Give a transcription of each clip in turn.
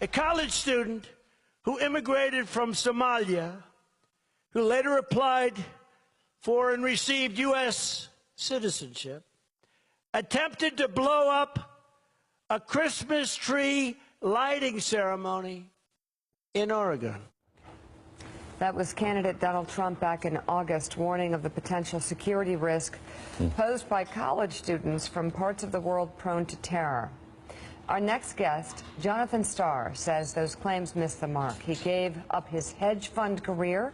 a college student who immigrated from Somalia, who later applied for and received U.S. citizenship, attempted to blow up a Christmas tree lighting ceremony in Oregon. That was candidate Donald Trump back in August, warning of the potential security risk posed by college students from parts of the world prone to terror. Our next guest, Jonathan Starr, says those claims missed the mark. He gave up his hedge fund career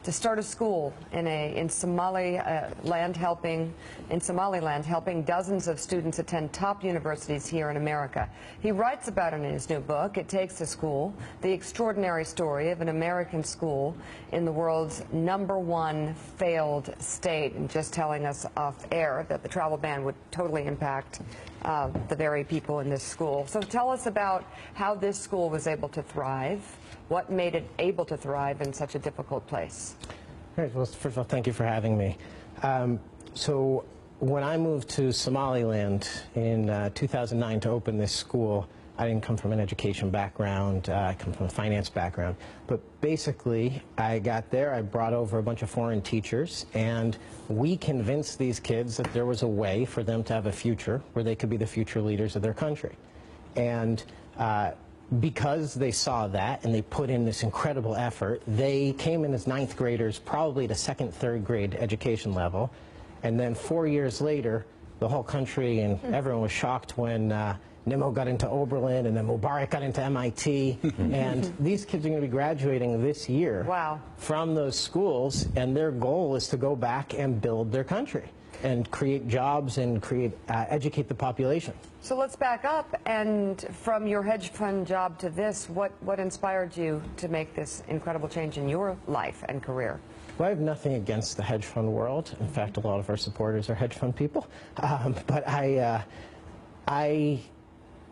to start a school in Somaliland, helping dozens of students attend top universities here in America. He writes about it in his new book, It Takes a School, the extraordinary story of an American school in the world's #1 failed state, and just telling us off air that the travel ban would totally impact the very people in this school. So tell us about how this school was able to thrive. What made it able to thrive in such a difficult place? Right, well, first of all, thank you for having me. So when I moved to Somaliland in 2009 to open this school, I didn't come from an education background, I come from a finance background. But basically, I got there, I brought over a bunch of foreign teachers, and we convinced these kids that there was a way for them to have a future where they could be the future leaders of their country. And because they saw that and they put in this incredible effort, they came in as 9th graders, probably to 2nd, 3rd grade education level. And then 4 years later, the whole country and everyone was shocked when Nimmo got into Oberlin and then Mubarak got into MIT. And these kids are going to be graduating this year from those schools, and their goal is to go back and build their country and create jobs and educate the population. So let's back up, and from your hedge fund job to this, what inspired you to make this incredible change in your life and career? Well, I have nothing against the hedge fund world. In fact, a lot of our supporters are hedge fund people. But I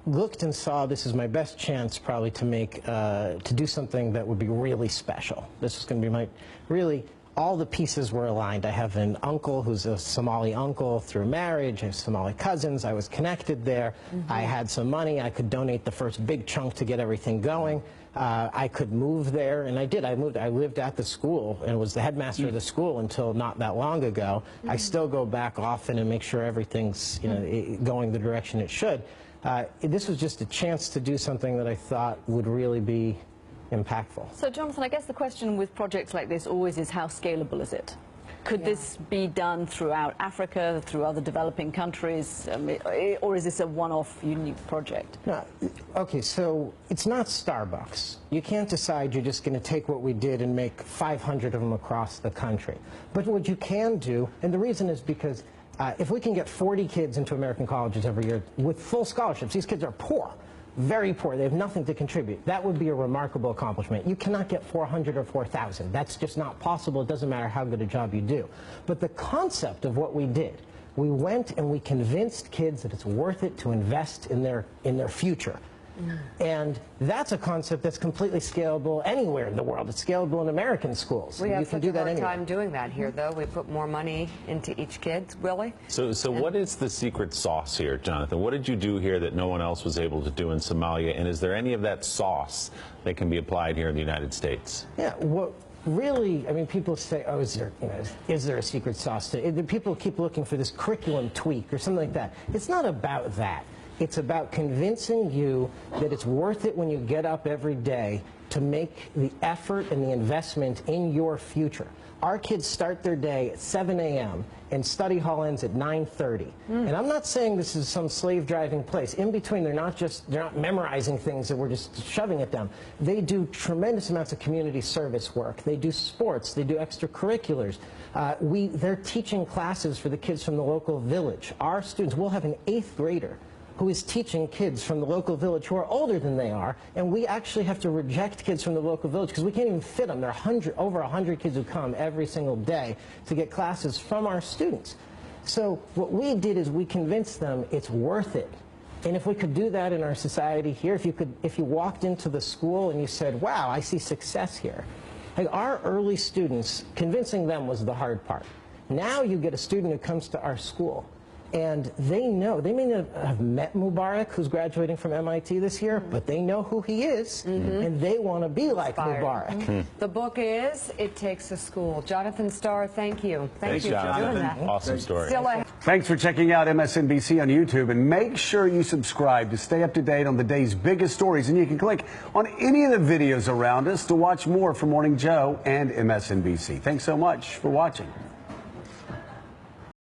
looked and saw this is my best chance probably to do something that would be really special. This was going to be all the pieces were aligned. I have an uncle who's a Somali uncle through marriage. I have Somali cousins. I was connected there. I had some money. I could donate the first big chunk to get everything going. I could move there, and I did. I moved. I lived at the school and was the headmaster of the school until not that long ago. I still go back often and make sure everything's going the direction it should. This was just a chance to do something that I thought would really be impactful. So, Jonathan, I guess the question with projects like this always is, how scalable is it? Could this be done throughout Africa, through other developing countries, or is this a one-off, unique project? No, okay, so it's not Starbucks. You can't decide you're just going to take what we did and make 500 of them across the country. But what you can do, and the reason is because if we can get 40 kids into American colleges every year with full scholarships, these kids are poor. Very poor. They have nothing to contribute. That would be a remarkable accomplishment. You cannot get 400 or 4,000. That's just not possible. It doesn't matter how good a job you do. But the concept of what we did, we went and we convinced kids that it's worth it to invest in their future. And that's a concept that's completely scalable anywhere in the world. It's scalable in American schools. We have such a hard time doing that here, though. We put more money into each kid, Willie. So what is the secret sauce here, Jonathan? What did you do here that no one else was able to do in Somalia? And is there any of that sauce that can be applied here in the United States? Yeah, well, really, I mean, people say, oh, is there a secret sauce to it? People keep looking for this curriculum tweak or something like that. It's not about that. It's about convincing you that it's worth it when you get up every day to make the effort and the investment in your future. Our kids start their day at 7 a.m. and study hall ends at 9:30. And I'm not saying this is some slave-driving place. In between, they're not memorizing things that we're just shoving at them. They do tremendous amounts of community service work. They do sports. They do extracurriculars. They're teaching classes for the kids from the local village. Our students, we'll have an 8th grader who is teaching kids from the local village who are older than they are, and we actually have to reject kids from the local village because we can't even fit them. There are over 100 kids who come every single day to get classes from our students. So what we did is we convinced them it's worth it. And if we could do that in our society here, if you walked into the school and you said, wow, I see success here. Like our early students, convincing them was the hard part. Now you get a student who comes to our school And they know, they may not have met Mubarak, who's graduating from MIT this year, but they know who he is, and they want to be like Mubarak. The book is It Takes a School. Jonathan Starr, thank you. Thanks, you for Jonathan. doing that. Awesome story. Thanks for checking out MSNBC on YouTube, and make sure you subscribe to stay up to date on the day's biggest stories. And you can click on any of the videos around us to watch more from Morning Joe and MSNBC. Thanks so much for watching.